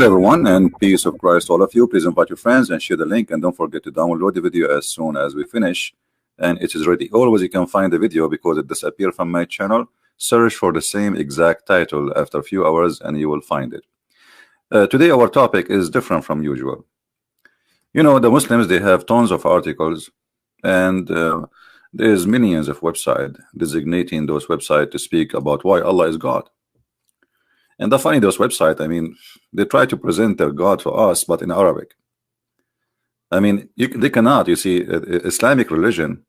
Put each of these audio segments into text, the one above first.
Hello everyone, and peace of Christ all of you. Please invite your friends and share the link, and don't forget to download the video as soon as we finish. And it is ready. Always you can find the video because it disappeared from my channel. Search for the same exact title after a few hours and you will find it. Today our topic is different from usual. You know, the Muslims, they have tons of articles, and there's millions of websites designating those websites to speak about why Allah is God. And I find those websites, I mean, they try to present their God to us, but in Arabic. I mean, they cannot. You see, Islamic religion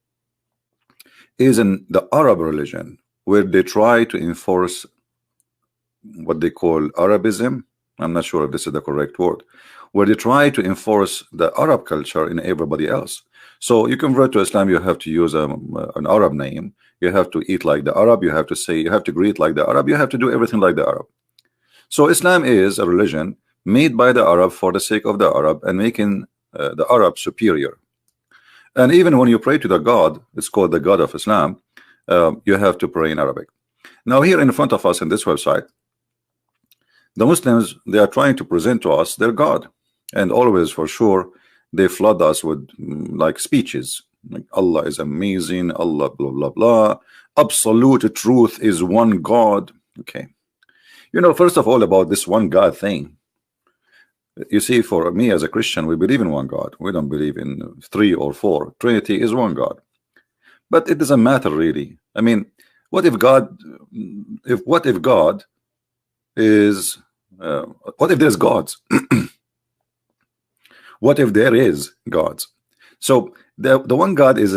is in the Arab religion, where they try to enforce what they call Arabism. I'm not sure if this is the correct word, where they try to enforce the Arab culture in everybody else. So you convert to Islam, you have to use an Arab name. You have to eat like the Arab. You have to say, you have to greet like the Arab. You have to do everything like the Arab. So Islam is a religion made by the Arab for the sake of the Arab and making the Arab superior. And even when you pray to the God, it's called the God of Islam, you have to pray in Arabic. Now here in front of us in this website, the Muslims, they are trying to present to us their God, and always for sure they flood us with like speeches like Allah is amazing, Allah blah blah blah, absolute truth is one God. Okay, you know, first of all, about this one God thing, you see, for me as a Christian, we believe in one God. We don't believe in 3 or 4. Trinity is one God, but it doesn't matter really. I mean, what if God is what if there's gods? What if there is gods? So the one God is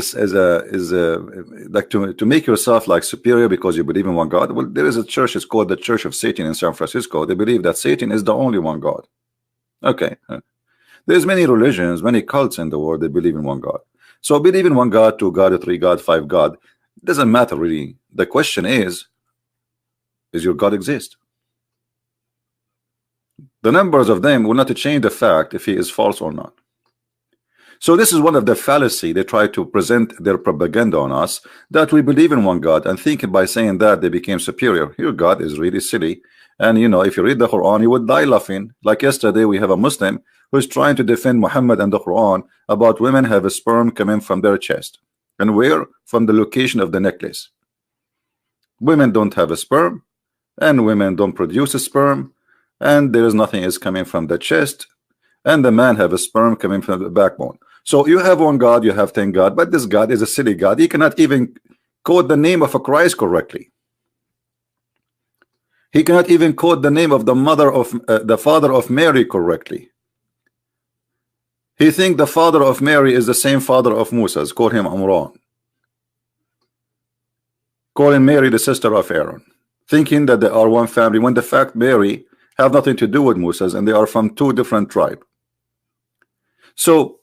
like to make yourself like superior because you believe in one God. Well, there is a church, it's called the Church of Satan in San Francisco. They believe that Satan is the only one God. Okay, there's many religions, many cults in the world, they believe in one God. So believe in one God, 2 God, 3 God, 5 God, it doesn't matter really. The question is your God exist? The numbers of them will not change the fact if he is false or not. So this is one of the fallacy. They try to present their propaganda on us, that we believe in one God, and thinking by saying that they became superior. Your God is really silly. And you know, if you read the Quran, you would die laughing. Like yesterday, we have a Muslim who is trying to defend Muhammad and the Quran about women have a sperm coming from their chest. And where? From the location of the necklace. Women don't have a sperm, and women don't produce a sperm, and there is nothing is coming from the chest, and the man have a sperm coming from the backbone. So you have one God, you have 10 God, but this God is a silly God. He cannot even quote the name of a Christ correctly. He cannot even quote the name of the mother of the father of Mary correctly. He think the father of Mary is the same father of Moses. Call him Amran. Calling Mary the sister of Aaron, thinking that they are one family, when the fact Mary have nothing to do with Moses and they are from 2 different tribes. So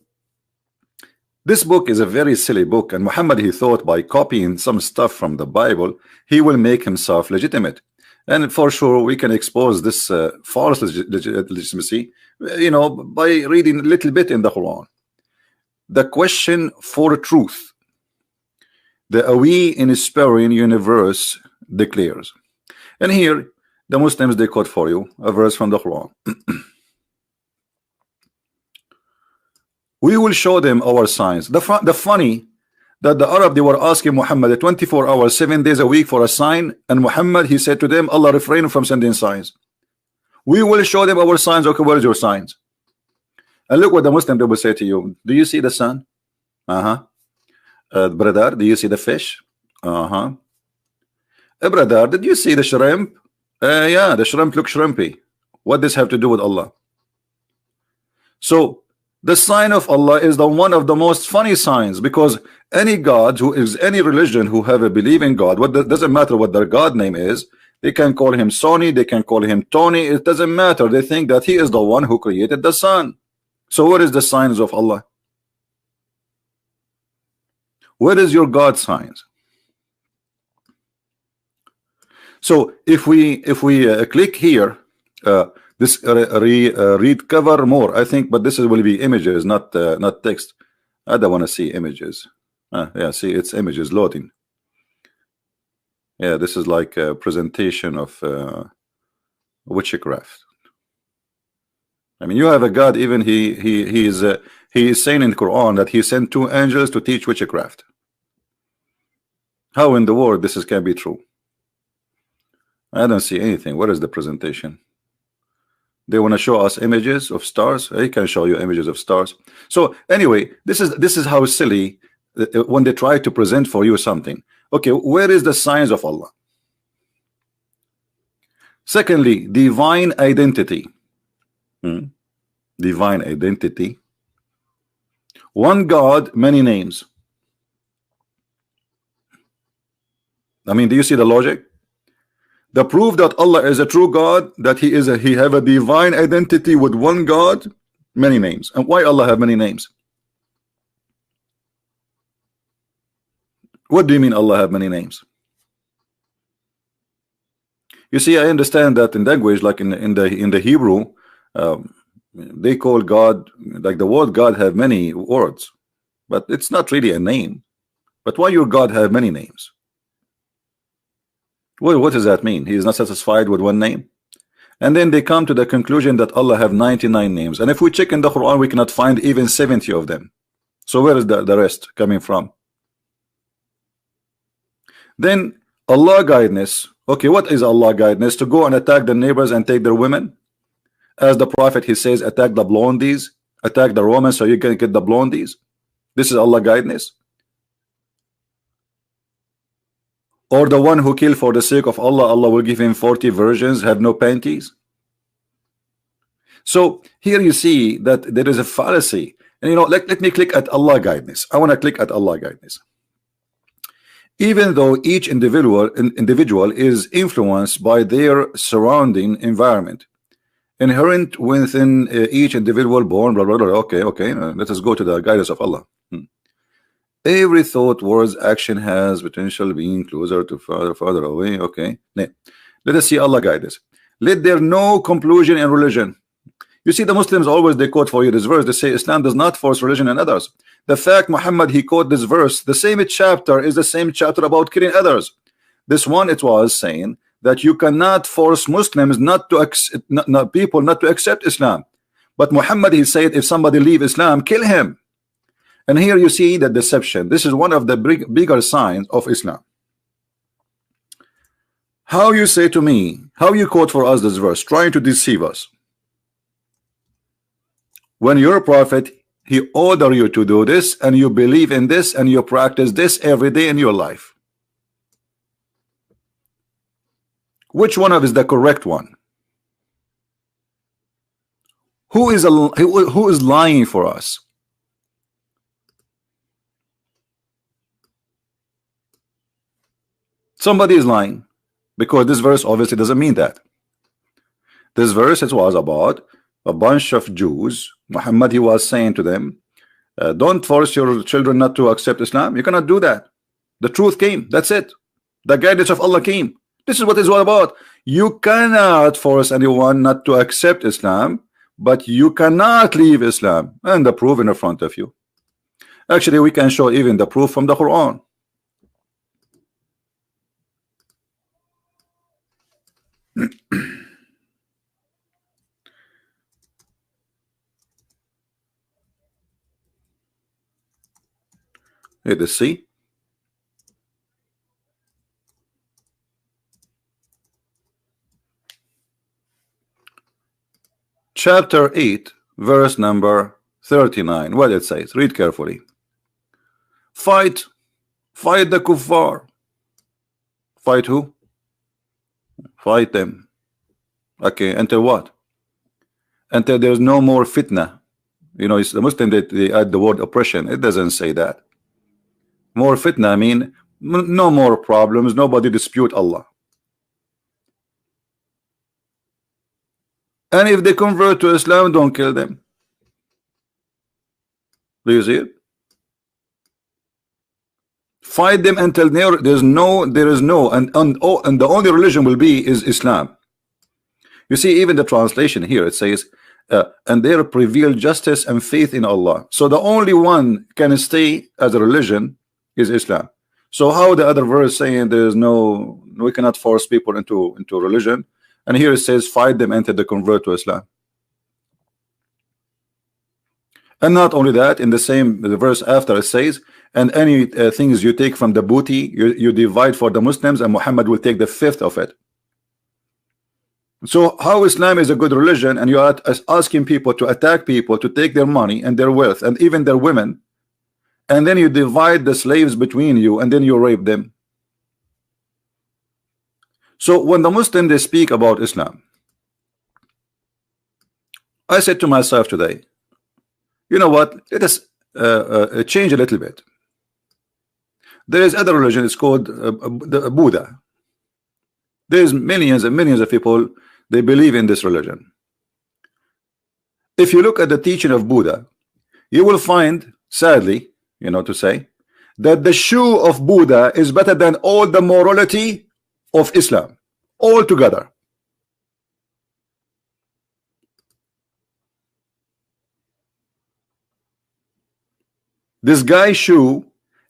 this book is a very silly book, and Muhammad, he thought by copying some stuff from the Bible he will make himself legitimate. And for sure we can expose this false legitimacy, you know, by reading a little bit in the Quran. The question for truth, the we inspiring universe declares. And here the Muslims, they quote for you a verse from the Quran. We will show them our signs. The funny that the Arab, they were asking Muhammad 24 hours 7 days a week for a sign, and Muhammad, he said to them, Allah refrained from sending signs. We will show them our signs. Okay, where is your signs? And look what the Muslim, they will say to you. Do you see the sun? Brother, do you see the fish? Brother, did you see the shrimp? Yeah, the shrimp look shrimpy. What does this have to do with Allah? So the sign of Allah is the one of the most funny signs, because any God who is any religion who have a belief in God, doesn't matter what their God name is, they can call him Sony, they can call him Tony, it doesn't matter. They think that he is the one who created the sun. So what is the signs of Allah? Where is your God signs? So if we click here, this read cover more, I think, but this will be images, not text. I don't want to see images. Yeah, see, it's images loading. Yeah, this is like a presentation of witchcraft. I mean, you have a God. Even he is saying in the Quran that he sent 2 angels to teach witchcraft. How in the world this can be true? I don't see anything. What is the presentation? They want to show us images of stars. They can show you images of stars. So anyway, this is how silly when they try to present for you something. Okay, where is the signs of Allah? Secondly, divine identity. Divine identity. One God, many names. I mean, do you see the logic? The proof that Allah is a true God, that he have a divine identity with one God, many names. And why Allah have many names? What do you mean Allah have many names? You see, I understand that in language, like in the Hebrew, they call God, like the word God have many words, but it's not really a name. But why your God have many names? Well, what does that mean? He is not satisfied with one name. And then they come to the conclusion that Allah have 99 names. And if we check in the Quran, we cannot find even 70 of them. So where is the rest coming from? Then Allah guidance. Okay, what is Allah guidance? To go and attack the neighbors and take their women? As the Prophet, he says, attack the blondies, attack the Romans so you can get the blondies. This is Allah guidance. Or the one who killed for the sake of Allah, Allah will give him 40 virgins, have no panties. So here you see that there is a fallacy. And you know, let me click at Allah guidance. I want to click at Allah guidance. Even though each individual is influenced by their surrounding environment, inherent within each individual born, blah, blah, blah. Okay, let us go to the guidance of Allah. Every thought, words, action has potential being closer to further away. Okay, let us see Allah guidance. Let there no compulsion in religion. You see, the Muslims always, they quote for you this verse. They say Islam does not force religion in others. The fact Muhammad, he quote this verse, the same chapter is the same chapter about killing others. This one, it was saying that you cannot force Muslims not to accept, people not to accept Islam. But Muhammad, he said, if somebody leave Islam, kill him. And here you see the deception. This is one of the bigger signs of Islam. How you say to me, how you quote for us this verse, trying to deceive us, when your prophet, he order you to do this, and you believe in this, and you practice this every day in your life. Which one of is the correct one? Who is lying for us? Somebody is lying, because this verse obviously doesn't mean that. This verse, it was about a bunch of Jews. Muhammad, he was saying to them, don't force your children not to accept Islam. You cannot do that. The truth came. That's it. The guidance of Allah came. This is what it's all about. You cannot force anyone not to accept Islam, but you cannot leave Islam. And the proof in front of you. Actually, we can show even the proof from the Quran. Let us see. Chapter 8, verse number 39. What it says, read carefully. Fight the kuffar. Fight who? Fight them. Okay, until what? Until there's no more fitna. You know, it's the Muslim that they add the word oppression. It doesn't say that. More fitna, I mean, no more problems, nobody dispute Allah. And if they convert to Islam, don't kill them. Do you see it? Fight them until there is no, and the only religion will be is Islam. You see, even the translation here, it says, and there prevail justice and faith in Allah. So the only one can stay as a religion is Islam. So how the other verse saying there is no, we cannot force people into religion, and here it says fight them until they convert to Islam. And not only that, in the same verse after it says, and any things you take from the booty, you divide for the Muslims, and Muhammad will take the fifth of it. So how Islam is a good religion, and you are asking people to attack people, to take their money and their wealth and even their women, and then you divide the slaves between you, and then you rape them. So when the Muslims they speak about Islam, I said to myself today, you know what, let us change a little bit. There is other religion, it's called the Buddha. There's millions and millions of people, they believe in this religion. If you look at the teaching of Buddha, you will find, sadly, you know, to say, that the shoe of Buddha is better than all the morality of Islam altogether. This guy's shoe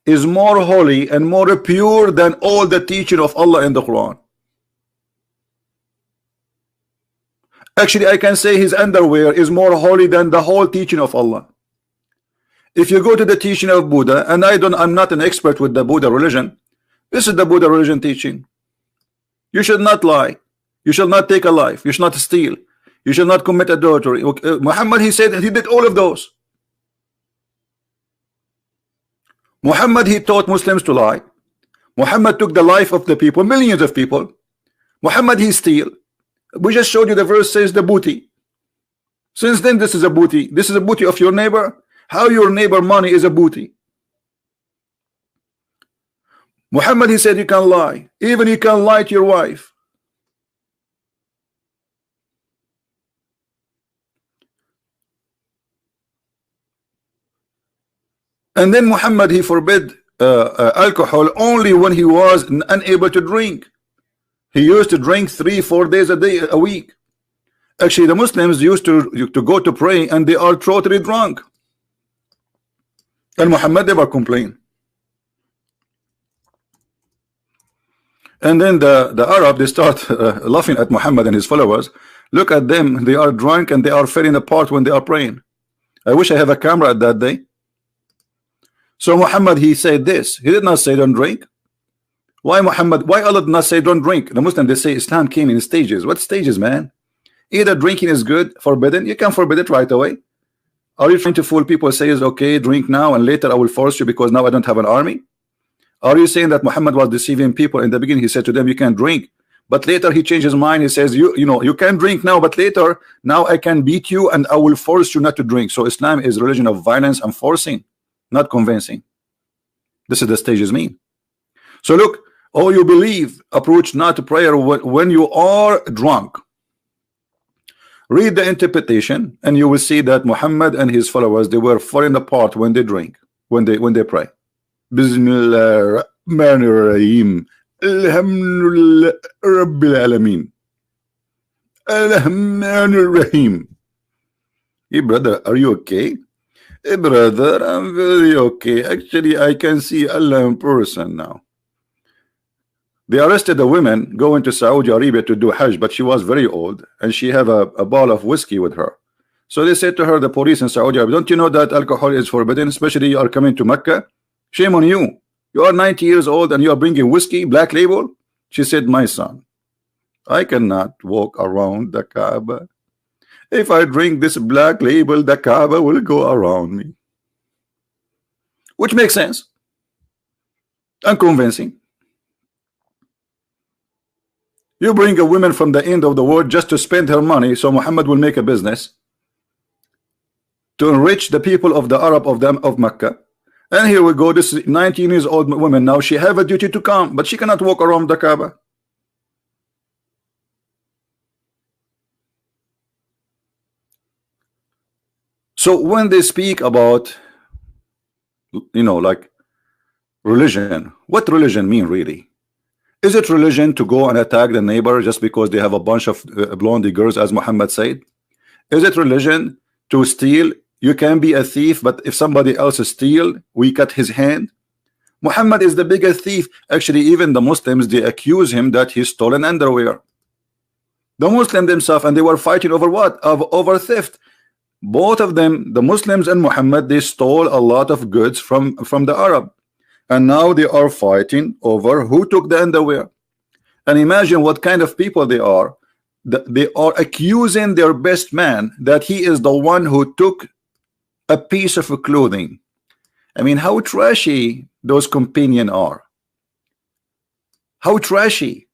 is more holy and more pure than all the teaching of Allah in the Quran. Actually, I can say his underwear is more holy than the whole teaching of Allah. If you go to the teaching of Buddha, and I'm not an expert with the Buddha religion, this is the Buddha religion teaching. You should not lie. You shall not take a life. You should not steal. You should not commit adultery. Muhammad, he said he did all of those. Muhammad, he taught Muslims to lie. Muhammad took the life of the people, millions of people. Muhammad, he steal. We just showed you the verse says the booty. Since then, this is a booty. This is a booty of your neighbor. How your neighbor money is a booty? Muhammad, he said you can lie. Even you can lie to your wife. And then Muhammad, he forbid alcohol only when he was unable to drink. He used to drink 3-4 days a week. Actually, the Muslims used to go to pray and they are totally drunk. And Muhammad never complained. And then the Arab, they start laughing at Muhammad and his followers. Look at them, they are drunk and they are falling apart when they are praying. I wish I have a camera at that day. So Muhammad, he said this. He did not say don't drink. Why Muhammad? Why Allah did not say don't drink? The Muslims, they say Islam came in stages. What stages, man? Either drinking is good, forbidden, you can forbid it right away. Are you trying to fool people? Say is okay, drink now and later I will force you because now I don't have an army? Are you saying that Muhammad was deceiving people? In the beginning he said to them you can drink, but later he changed his mind. He says you know you can drink now, but later now I can beat you and I will force you not to drink. So Islam is a religion of violence and forcing, not convincing. This is the stages mean. So look, oh, you believe, approach not to prayer when you are drunk. Read the interpretation and you will see that Muhammad and his followers, they were falling apart when they drink, when they pray. Bismillah Rahmanir Rahim. Alhamdulillah Rabbil Alameen. Rahmanir Rahim. Hey brother, are you okay? Hey brother, I'm very okay. Actually, I can see Allah in person now. They arrested a woman going to Saudi Arabia to do Hajj, but she was very old and she had a bottle of whiskey with her. So they said to her, the police in Saudi Arabia, don't you know that alcohol is forbidden, especially you are coming to Mecca? Shame on you. You are 90 years old and you are bringing whiskey, black label. She said, my son, I cannot walk around the Kaaba. If I drink this black label, the Kaaba will go around me. Which makes sense. Unconvincing. You bring a woman from the end of the world just to spend her money, so Muhammad will make a business to enrich the people of the Arab of Mecca. And here we go, this 19 years old woman, now she have a duty to come, but she cannot walk around the Kaaba. So when they speak about, you know, like religion, what religion mean really? Is it religion to go and attack the neighbor just because they have a bunch of blondie girls, as Muhammad said? Is it religion to steal? You can be a thief, but if somebody else steal, we cut his hand. Muhammad is the biggest thief. Actually, even the Muslims, they accuse him that he stolen underwear. The Muslims themselves, and they were fighting over what? Over theft. Both of them, the Muslims and Muhammad, they stole a lot of goods from the Arab, and now they are fighting over who took the underwear. And imagine what kind of people they are. They are accusing their best man that he is the one who took a piece of clothing. I mean, how trashy those companions are. How trashy.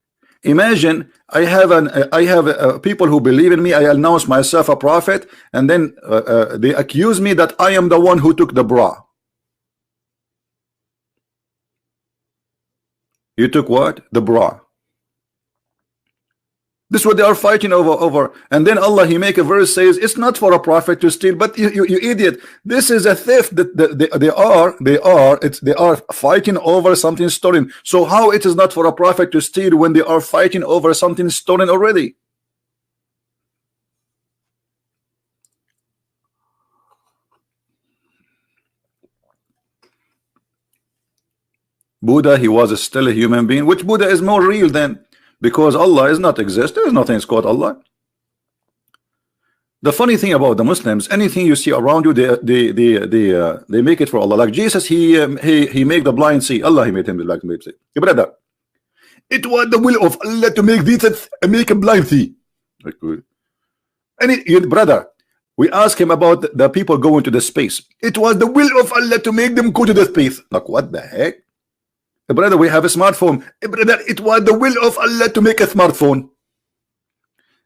Imagine I have people who believe in me. I announce myself a prophet, and then they accuse me that I am the one who took the bra. You took what? The bra. This is what they are fighting over. And then Allah, He make a verse, says it's not for a prophet to steal. But you idiot, this is a theft. That they are fighting over something stolen. So how it is not for a prophet to steal when they are fighting over something stolen already? Buddha, he was still a human being. Which Buddha is more real than? Because Allah is not exist. There is nothing called Allah. The funny thing about the Muslims, anything you see around you, they make it for Allah. Like Jesus, he made the blind see. Allah, He made him like see. Brother, it was the will of Allah to make this, make him blind see. Brother, we ask him about the people going to the space. It was the will of Allah to make them go to the space. Like what the heck? Brother, we have a smartphone. Brother, it was the will of Allah to make a smartphone.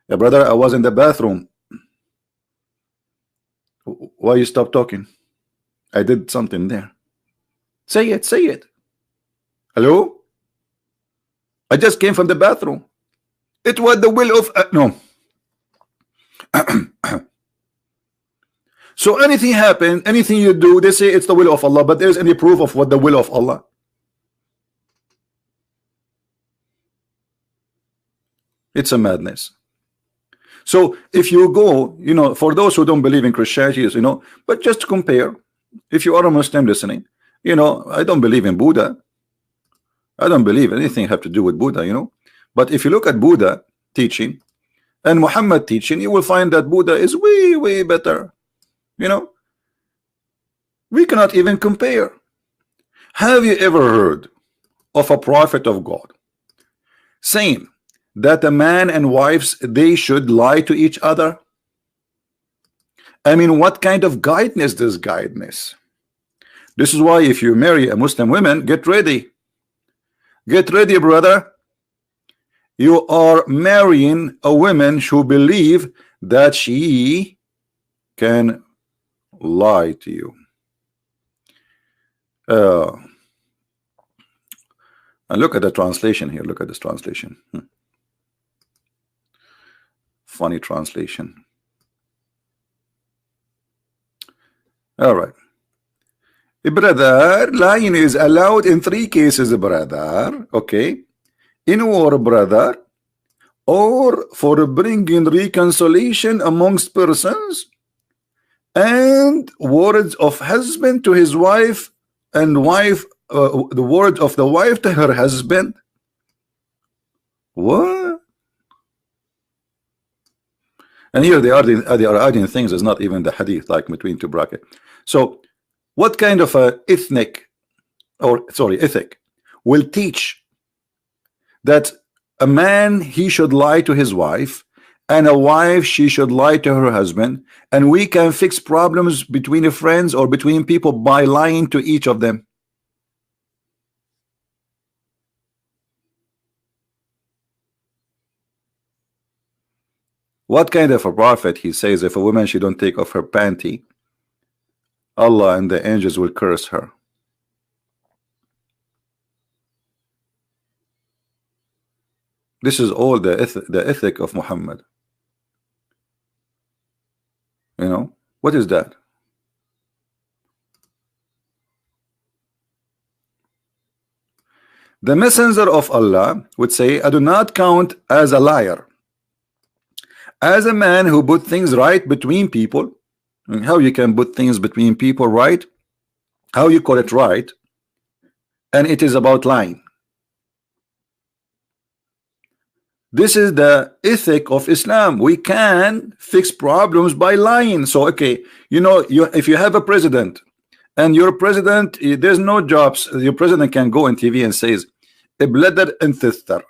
Brother, I was in the bathroom. Why you stop talking? I did something there. Say it, say it. Hello? I just came from the bathroom. It was the will of no. So anything happen, anything you do, they say it's the will of Allah, but there's any proof of what the will of Allah? It's a madness. So if you go, you know, for those who don't believe in Christianity, you know, but just compare. If you are a Muslim listening, you know, I don't believe in Buddha. I don't believe anything have to do with Buddha, you know. But if you look at Buddha teaching and Muhammad teaching, you will find that Buddha is way, way better. You know, we cannot even compare. Have you ever heard of a prophet of God saying that a man and wives, they should lie to each other? I mean, what kind of guidance is guidance? This is why if you marry a Muslim woman, get ready. Get ready, brother. You are marrying a woman who believe that she can lie to you. And look at the translation here. Look at this translation. Funny translation. All right. Brother, lying is allowed in 3 cases, brother. Okay. In war, brother, or for bringing reconciliation amongst persons, and words of husband to his wife, and wife, the word of the wife to her husband. What? And here they are adding things. It's not even the hadith, like between 2 brackets. So what kind of a ethic will teach that a man, he should lie to his wife, and a wife, she should lie to her husband, and we can fix problems between friends or between people by lying to each of them? What kind of a prophet he says if a woman, she don't take off her panty, Allah and the angels will curse her? This is all the ethic of Muhammad. You know, what is that? The messenger of Allah would say, I do not count as a liar, as a man who put things right between people. And how you can put things between people right? How you call it right? And it is about lying. This is the ethic of Islam. We can fix problems by lying. So okay, you know, if you have a president and your president, there's no jobs, your president can go on TV and says, "Ibladar and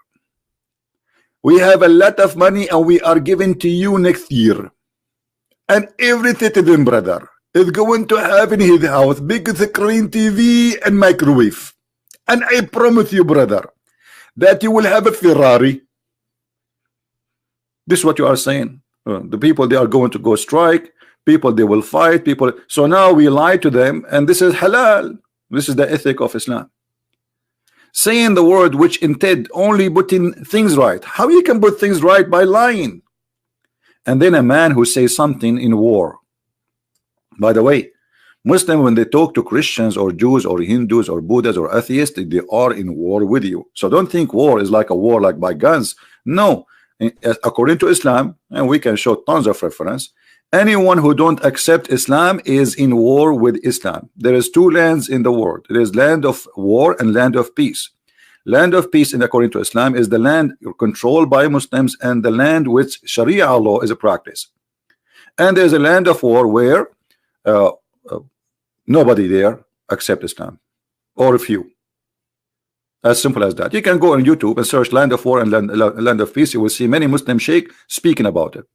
we have a lot of money and we are giving to you next year, and every citizen, brother, is going to have in his house big screen TV and microwave, and I promise you, brother, that you will have a Ferrari." This is what you are saying. The people, they are going to go strike. People, they will fight. People. So now we lie to them, and this is halal. This is the ethic of Islam. Saying the word which intend only putting things right. How you can put things right by lying? And then a man who says something in war. By the way, Muslims, when they talk to Christians or Jews or Hindus or Buddhists or atheists, they are in war with you. So don't think war is like a war like by guns. No. According to Islam, and we can show tons of reference, anyone who don't accept Islam is in war with Islam. There is two lands in the world. There is land of war and land of peace. Land of peace, and according to Islam, is the land controlled by Muslims and the land which Sharia law is a practice. And there's a land of war where nobody there accept Islam, or a few. As simple as that. You can go on YouTube and search land of war and land of peace. You will see many Muslim sheikh speaking about it.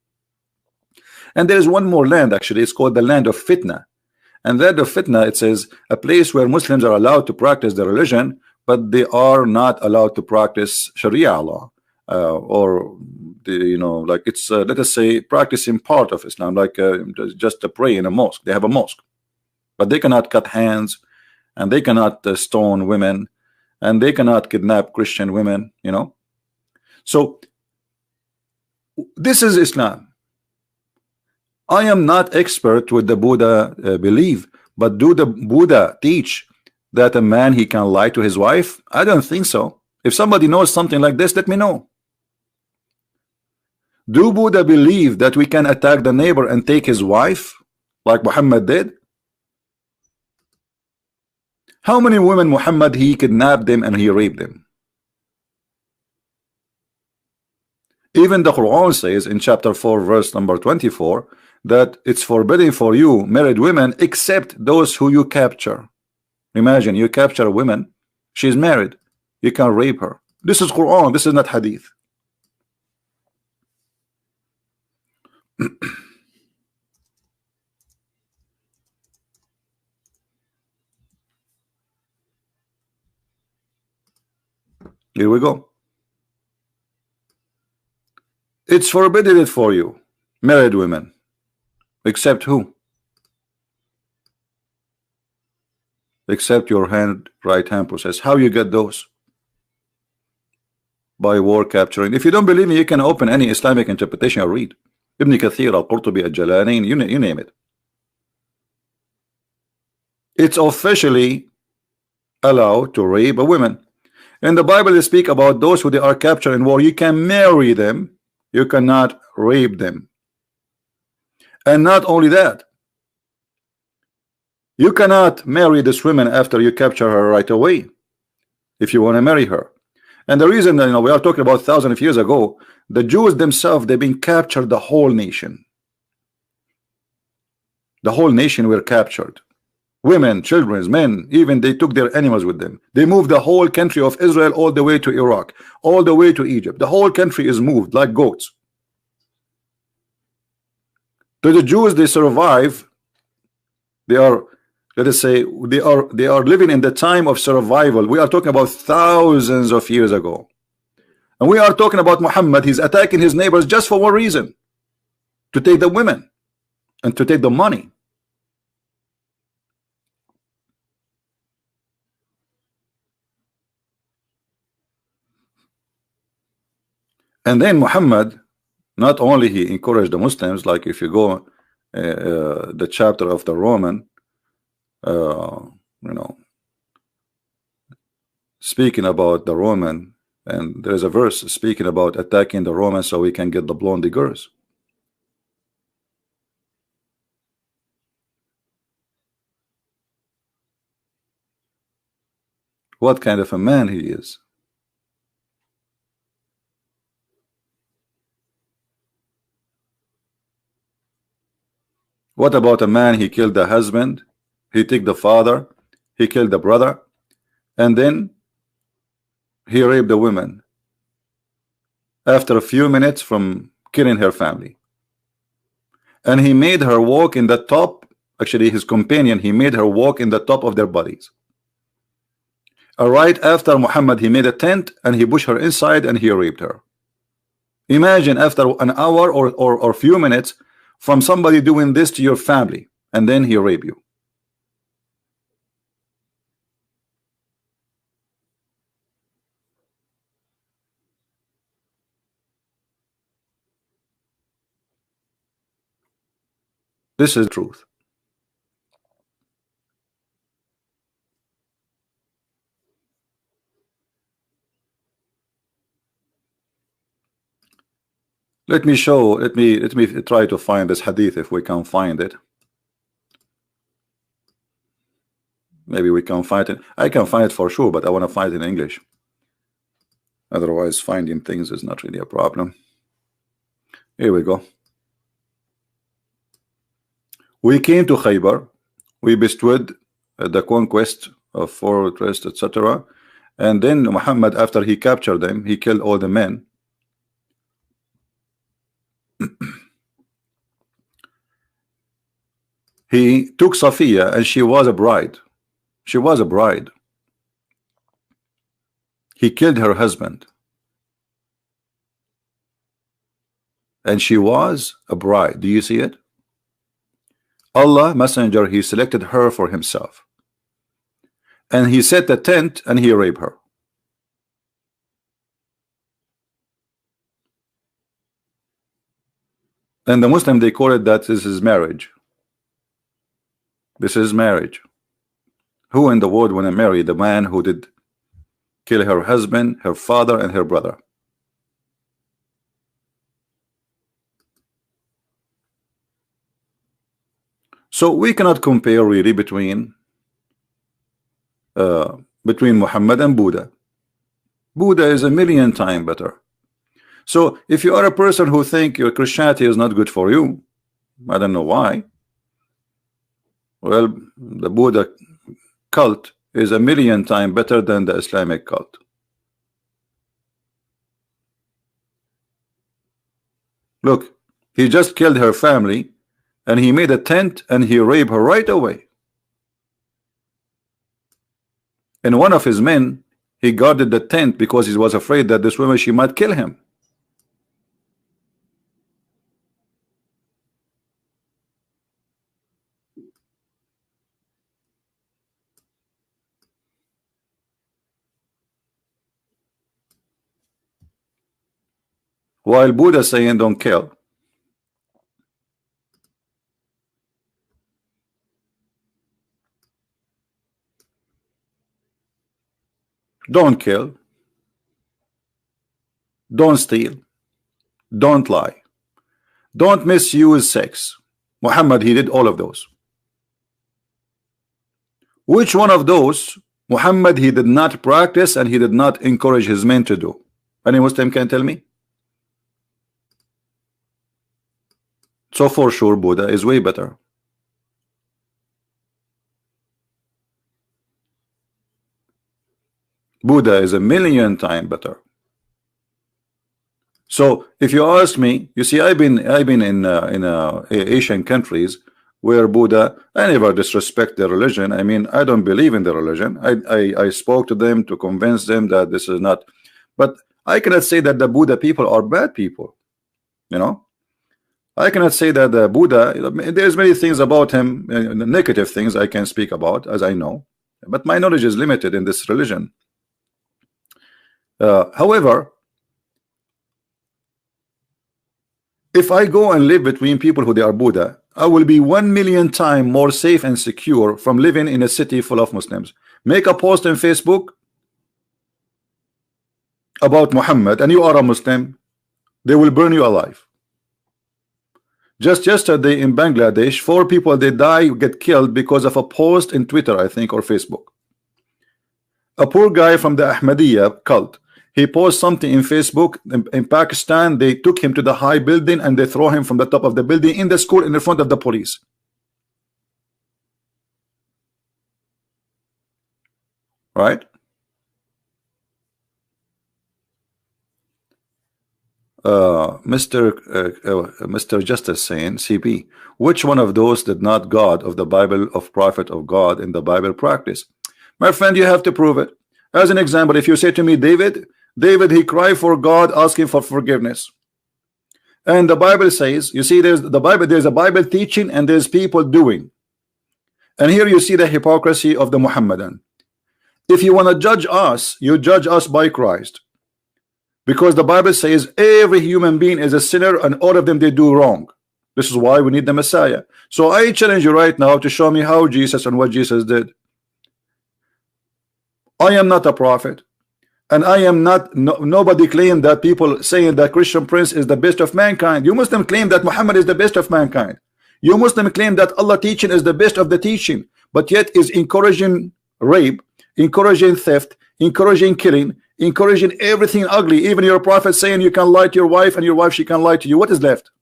And there is one more land, actually. It's called the land of fitna. And land of fitna, it says a place where Muslims are allowed to practice their religion, but they are not allowed to practice Sharia law, or the, you know, like it's let us say practicing part of Islam, like just to pray in a mosque. They have a mosque, but they cannot cut hands, and they cannot stone women, and they cannot kidnap Christian women, you know. So this is Islam. I am not expert with the Buddha belief, but do the Buddha teach that a man, he can lie to his wife? I don't think so. If somebody knows something like this, let me know. Do Buddha believe that we can attack the neighbor and take his wife like Muhammad did? How many women Muhammad, he kidnapped them and he raped them? Even the Quran says in chapter 4 verse number 24 that it's forbidden for you married women except those who you capture. Imagine you capture a woman, she's married, you can rape her. This is Quran, this is not hadith. Here we go. It's forbidden for you married women except who? Except your right hand process. How you get those? By war capturing. If you don't believe me, you can open any Islamic interpretation or read Ibn Kathir, Al-Qurtubi, Al-Jalalain, you name it. It's officially allowed to rape a woman. In the Bible, they speak about those who they are captured in war. You can marry them, you cannot rape them. And not only that, you cannot marry this woman after you capture her right away if you want to marry her. And the reason that, you know, we are talking about thousands of years ago, the Jews themselves, they've been captured, the whole nation. The whole nation were captured. Women, children, men, even they took their animals with them. They moved the whole country of Israel all the way to Iraq, all the way to Egypt. The whole country is moved like goats. To the Jews, they survive. They are, let us say, they are living in the time of survival. We are talking about thousands of years ago. And we are talking about Muhammad. He's attacking his neighbors just for one reason: to take the women and to take the money. And then Muhammad, not only he encouraged the Muslims, like if you go the chapter of the Roman, you know, speaking about the Roman, and there's a verse speaking about attacking the Romans so we can get the blonde girls. What kind of a man he is. What about a man? He killed the husband, he took the father, he killed the brother, and then he raped the woman after a few minutes from killing her family. And he made her walk in the top, actually his companion, he made her walk in the top of their bodies. Right after Muhammad, he made a tent and he pushed her inside and he raped her. Imagine after an hour or few minutes from somebody doing this to your family, and then he rape you. This is truth. Let me try to find this hadith if we can find it. Maybe we can find it. I can find it for sure, but I want to find it in English. Otherwise, finding things is not really a problem. Here we go. We came to Khaybar. We bestowed the conquest of fortress, etc. And then Muhammad, after he captured them, he killed all the men. He took Safiya, and she was a bride. She was a bride. He killed her husband, and she was a bride. Do you see it? Allah messenger, he selected her for himself, and he set a tent and he raped her. And the Muslim, they call it that this is marriage. This is marriage. Who in the world want to marry the man who did kill her husband, her father, and her brother? So we cannot compare really between Muhammad and Buddha. Buddha is a million times better. So if you are a person who think your Christianity is not good for you, I don't know why. Well, the Buddha cult is a million times better than the Islamic cult. Look, he just killed her family, and he made a tent and he raped her right away. And one of his men, he guarded the tent because he was afraid that this woman, she might kill him. While Buddha saying don't kill. Don't kill. Don't steal. Don't lie. Don't misuse sex. Muhammad, he did all of those. Which one of those Muhammad he did not practice and he did not encourage his men to do? Any Muslim can tell me? So for sure Buddha is way better. Buddha is a million times better. So if you ask me, you see, I've been in Asian countries where Buddha, I never disrespect their religion. I mean, I don't believe in their religion. I spoke to them to convince them that this is not, but I cannot say that the Buddha people are bad people. You know, I cannot say that the Buddha, there's many things about him, negative things I can speak about, as I know, but my knowledge is limited in this religion. However, if I go and live between people who they are Buddha, I will be 1 million times more safe and secure from living in a city full of Muslims. Make a post on Facebook about Muhammad and you are a Muslim, they will burn you alive. Just yesterday in Bangladesh, 4 people they get killed because of a post in Twitter, I think, or Facebook. A poor guy from the Ahmadiyya cult, he posted something in Facebook. In Pakistan, they took him to the high building and they throw him from the top of the building in the school in the front of the police. right? Mr. Justice saying, CP, which one of those did not God of the Bible of prophet of God in the Bible practice? My friend, you have to prove it. As an example, if you say to me, David, he cried for God asking for forgiveness. And the Bible says, you see, there's a Bible teaching and there's people doing. And here you see the hypocrisy of the Muhammadan. If you want to judge us, you judge us by Christ. Because the Bible says every human being is a sinner and all of them they do wrong. This is why we need the Messiah. So I challenge you right now to show me how Jesus and what Jesus did. I am not a prophet, and I am not nobody claim that people saying that Christian Prince is the best of mankind. You Muslim claim that Muhammad is the best of mankind. You Muslim claim that Allah teaching is the best of the teaching, but yet is encouraging rape, encouraging theft, encouraging killing, encouraging everything ugly. Even your prophet saying you can lie to your wife and your wife she can lie to you. What is left?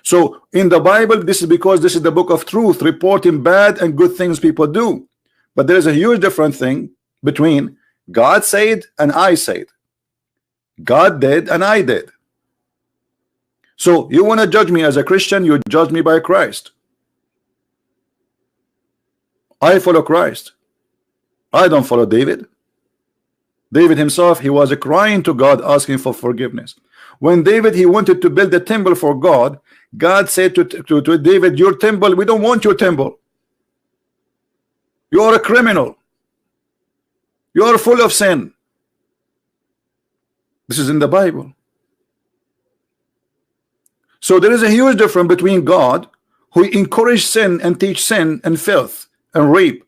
So in the Bible, this is because this is the book of truth, reporting bad and good things people do. But there is a huge different thing between God said and I said. God did and I did. So you want to judge me as a Christian, you judge me by Christ. I follow Christ. I don't follow David. David himself, he was crying to God asking for forgiveness. When David, he wanted to build a temple for God, God said to David, your temple, we don't want your temple. You are a criminal. You are full of sin. This is in the Bible. So there is a huge difference between God, who encourage sin and teach sin and filth and rape,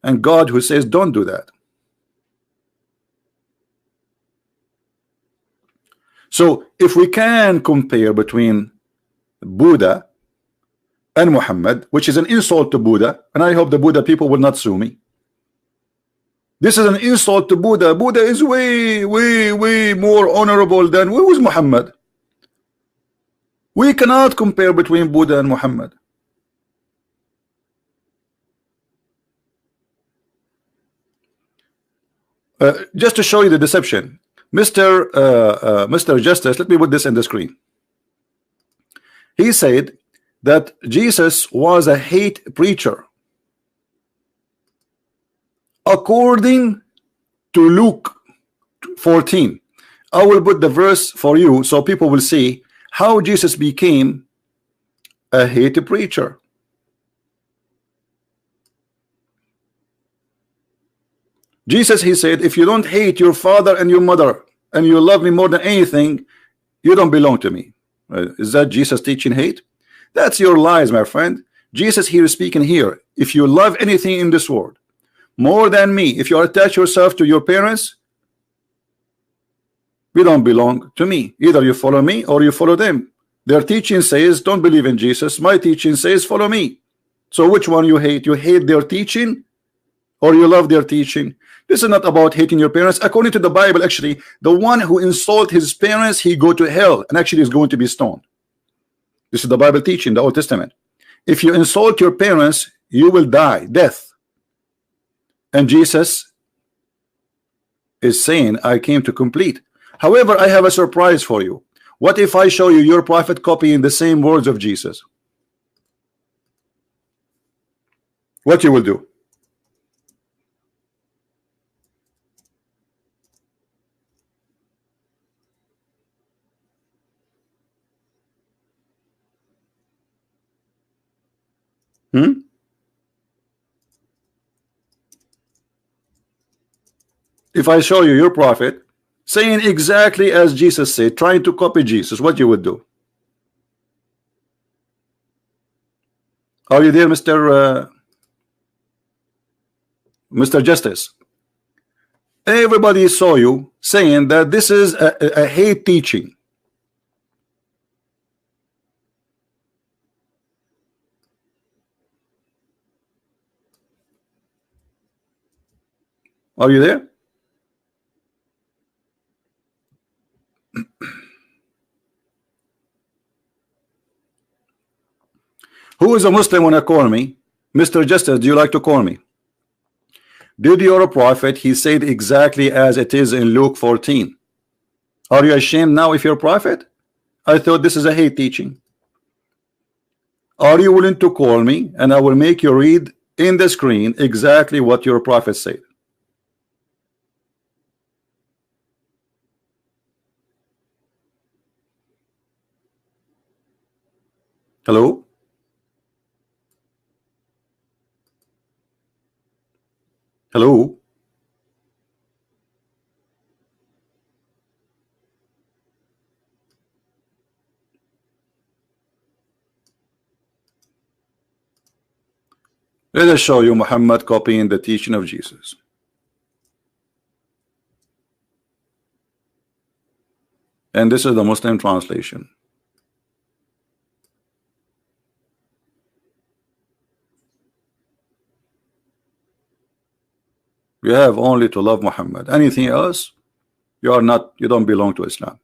and God who says don't do that. So if we can compare between Buddha and Muhammad, which is an insult to Buddha, and I hope the Buddha people will not sue me. This is an insult to Buddha. Buddha is way more honorable than who was Muhammad. We cannot compare between Buddha and Muhammad. Just to show you the deception, Mr. Justice, let me put this in the screen. He said that Jesus was a hate preacher. According to Luke 14, I will put the verse for you so people will see how Jesus became a hate preacher. Jesus, he said, if you don't hate your father and your mother and you love me more than anything, you don't belong to me. Is that Jesus teaching hate? That's your lies, my friend. Jesus here is speaking here. If you love anything in this world more than me, if you attach yourself to your parents, you don't belong to me. Either you follow me or you follow them. Their teaching says don't believe in Jesus. My teaching says follow me. So which one you hate? You hate their teaching or you love their teaching? This is not about hating your parents. According to the Bible, actually, the one who insults his parents, he go to hell and actually is going to be stoned. This is the Bible teaching, the Old Testament. If you insult your parents, you will die, death. And Jesus is saying, I came to complete. However, I have a surprise for you. What if I show you your prophet copying the same words of Jesus? What you will do? If I show you your prophet saying exactly as Jesus said, trying to copy Jesus, what you would do? Are you there, Mr. Justice? Everybody saw you saying that this is a hate teaching. Are you there? Who is a Muslim when I call me? Mr. Justice, do you like to call me? Did your prophet, he said exactly as it is in Luke 14. Are you ashamed now if you're a prophet? I thought this is a hate teaching. Are you willing to call me and I will make you read in the screen exactly what your prophet said? Hello? Hello? Let us show you Muhammad copying the teaching of Jesus. And this is the Muslim translation. You have only to love Muhammad. Anything else, you don't belong to Islam.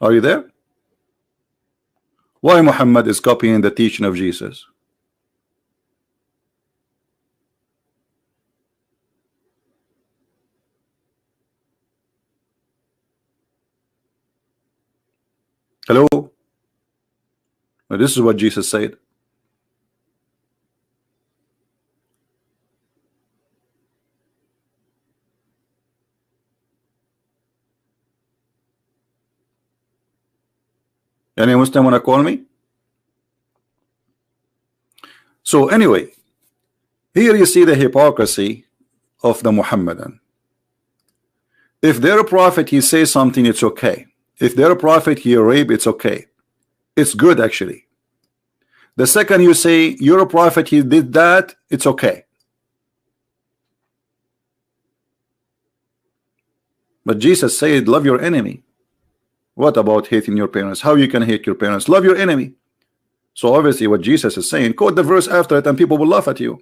Are you there? Why Muhammad is copying the teaching of Jesus? Hello? Well, this is what Jesus said. Any Muslim want to call me? So anyway, here you see the hypocrisy of the Muhammadan. If they're a prophet, he says something, it's okay. If they're a prophet, he rape, it's okay. It's good actually. The second you say you're a prophet, he did that, it's okay. But Jesus said, love your enemy. What about hating your parents? How you can hate your parents? Love your enemy. So obviously what Jesus is saying, quote the verse after it and people will laugh at you.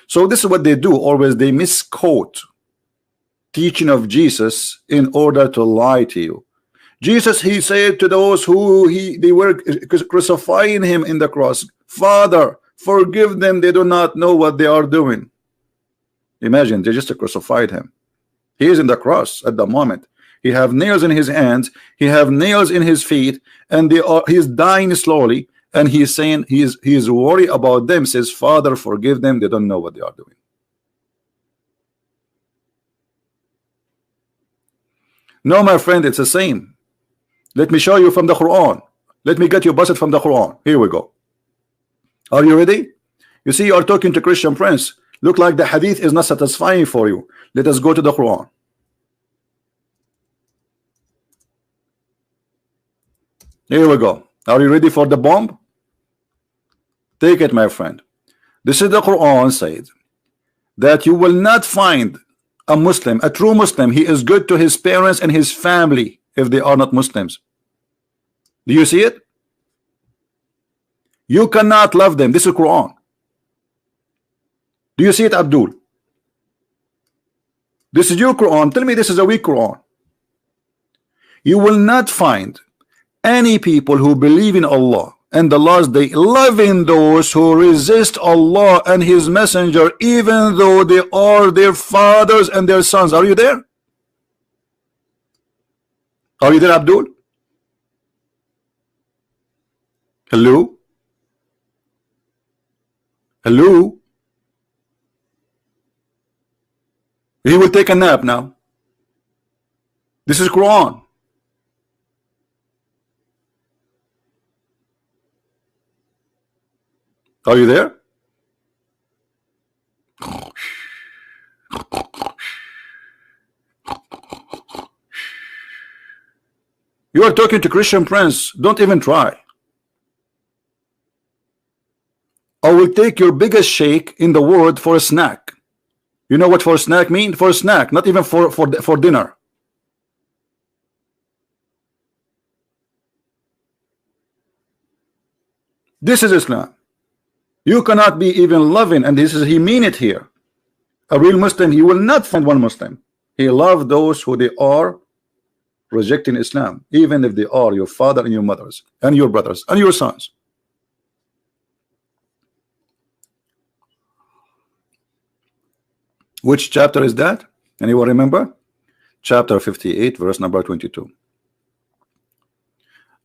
So this is what they do always. They misquote teaching of Jesus in order to lie to you. Jesus, he said to those who they were crucifying him in the cross, Father, forgive them, they do not know what they are doing. Imagine, they just crucified him. He is in the cross at the moment. He have nails in his hands, he have nails in his feet, and he's dying slowly, and he's saying he is worried about them, says, Father, forgive them, they don't know what they are doing. No, my friend, it's the same. Let me show you from the Quran. Let me get you busted from the Quran. Here we go. Are you ready? You see, you are talking to Christian Prince. Look like the hadith is not satisfying for you. Let us go to the Quran. Here we go. Are you ready for the bomb? Take it, my friend. This is the Quran said that you will not find a Muslim, a true Muslim. He is good to his parents and his family if they are not Muslims. Do you see it? You cannot love them. This is Quran. Do you see it, Abdul? This is your Quran. Tell me this is a weak Quran. You will not find any people who believe in Allah and the last day loving those who resist Allah and his messenger, even though they are their fathers and their sons. Are you there? Are you there, Abdul? Hello? Hello? He will take a nap now. This is Quran. Are you there? You are talking to Christian Prince. Don't even try. I will take your biggest shake in the world for a snack. You know what for a snack mean? For a snack, not even for dinner. This is Islam. You cannot be even loving, and this is he mean it here. A real Muslim, he will not find one Muslim. He love those who they are rejecting Islam, even if they are your father and your mothers and your brothers and your sons. Which chapter is that? Anyone remember? Chapter 58, verse number 22.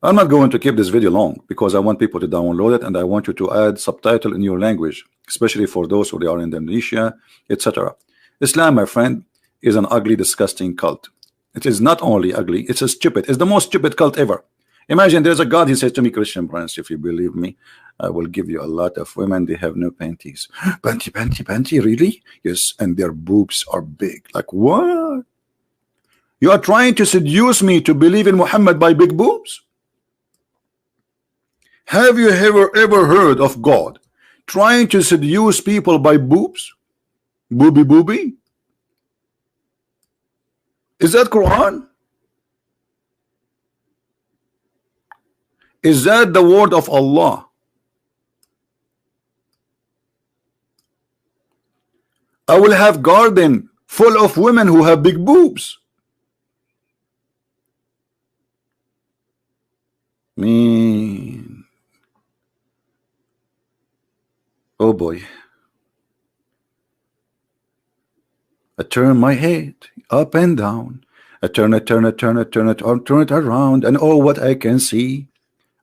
I'm not going to keep this video long because I want people to download it, and I want you to add subtitle in your language, especially for those who are in Indonesia, etc. Islam, my friend, is an ugly, disgusting cult. It is not only ugly, it's a stupid. It's the most stupid cult ever. Imagine there's a God, he says to me, Christian Prince, if you believe me, I will give you a lot of women, they have no panties. Panty, really? Yes, and their boobs are big. Like, what? You are trying to seduce me to believe in Muhammad by big boobs? Have you ever heard of God trying to seduce people by boobs? Booby? Is that Quran? Is that the word of Allah? I will have garden full of women who have big boobs. Man. Oh boy. I turn my head up and down. I turn it around, and oh, what I can see,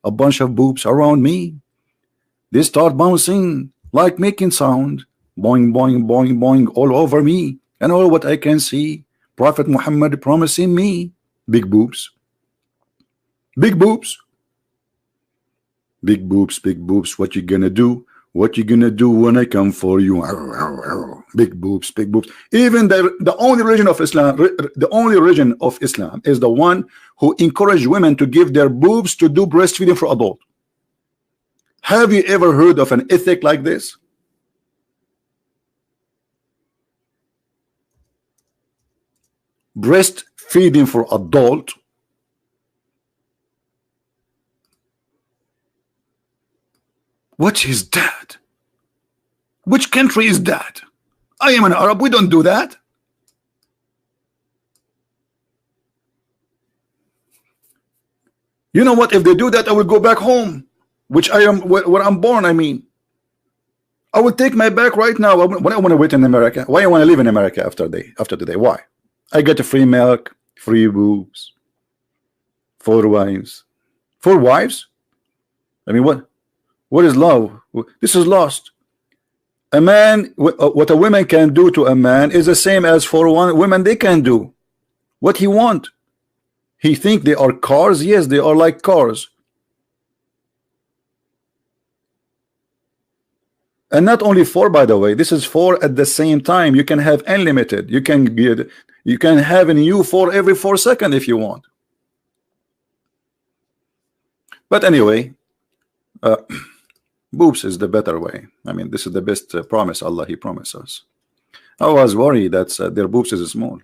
a bunch of boobs around me. They start bouncing like making sound, boing, boing, boing, boing, all over me, and all what I can see, Prophet Muhammad promising me big boobs, big boobs, big boobs, big boobs. What you gonna do? What you gonna do when I come for you? Big boobs, big boobs. Even the only religion of Islam, the only religion of Islam is the one who encourage women to give their boobs to do breastfeeding for adult. Have you ever heard of an ethic like this? Breastfeeding for adult. What is that? Which country is that? I am an Arab. We don't do that. You know what? If they do that, I will go back home, which I am where I'm born. I mean, I will take my back right now. When I want to wait in America, why I want to live in America after today? Why? I get free milk, free boobs, 4 wives. 4 wives? I mean, what? What is love? This is lost. A man, what a woman can do to a man is the same as for one woman they can do. What he want? He think they are cars? Yes, they are like cars. And not only 4, by the way. This is 4 at the same time. You can have unlimited. You can have a new 4 every 4 seconds if you want. But anyway, boobs is the better way. I mean, this is the best promise Allah he promised us. I was worried that their boobs is small.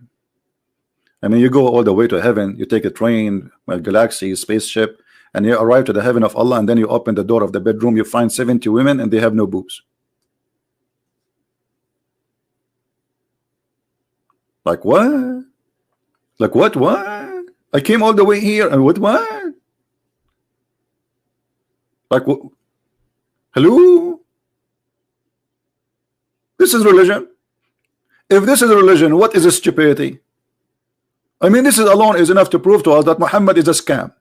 I mean, you go all the way to heaven, you take a train, a galaxy, spaceship, and you arrive to the heaven of Allah, and then you open the door of the bedroom, you find 70 women and they have no boobs. Like what? Like what? I came all the way here and what? Like what? Hello? This is religion. If this is religion, what is stupidity? I mean, this is alone is enough to prove to us that Muhammad is a scam.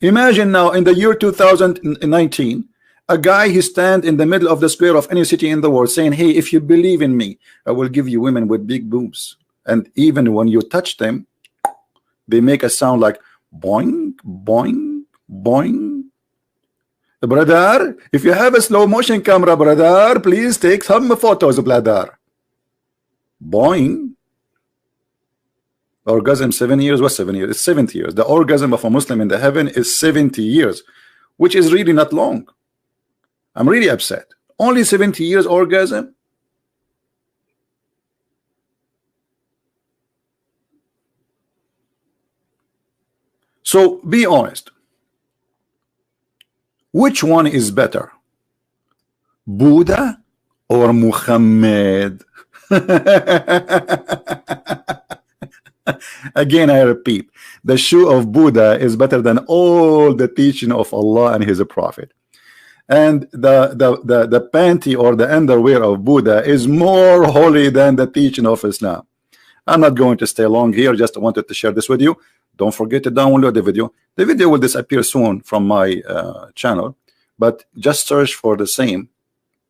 Imagine now in the year 2019, a guy he stand in the middle of the square of any city in the world saying, hey, if you believe in me, I will give you women with big boobs. And even when you touch them, they make a sound like boing, boing, boing. Brother, if you have a slow motion camera, brother, please take some photos, brother. Boing. Orgasm 7 years. What 7 years? It's 70 years. The orgasm of a Muslim in the heaven is 70 years, which is really not long. I'm really upset. Only 70 years orgasm. So be honest. Which one is better? Buddha or Muhammad? Again, I repeat, the shoe of Buddha is better than all the teaching of Allah and his prophet. and the panty or the underwear of Buddha is more holy than the teaching of Islam. I'm not going to stay long here, just wanted to share this with you. Don't forget to download the video. The video will disappear soon from my channel, but just search for the same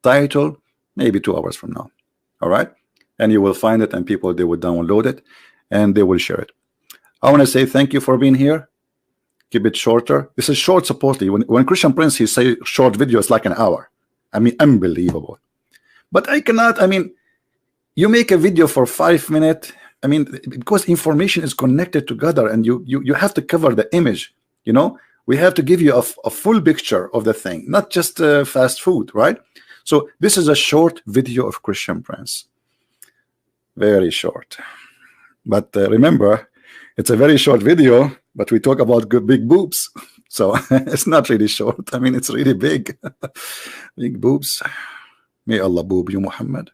title maybe 2 hours from now. All right, and you will find it, and people, they will download it and they will share it. I want to say thank you for being here. Keep it shorter. This is short supposedly. When Christian Prince, he say short video, it's like an hour. I mean, unbelievable. But I cannot. I mean, you make a video for 5 minutes. I mean, because information is connected together, and you have to cover the image. You know, we have to give you a full picture of the thing, not just fast food, right? So this is a short video of Christian Prince, very short. But remember, it's a very short video, but we talk about good big boobs, so it's not really short. I mean, it's really big. Big boobs. May Allah boob you, Muhammad.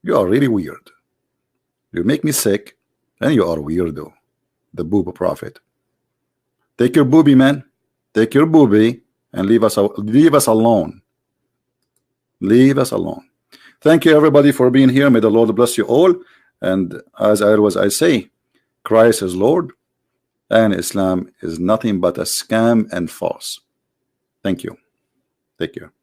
You are really weird. You make me sick, and you are weirdo. The boob prophet. Take your boobie, man. Take your boobie and leave us alone. Leave us alone. Thank you, everybody, for being here. May the Lord bless you all. And as I say, Christ is Lord, and Islam is nothing but a scam and false. Thank you. Take care.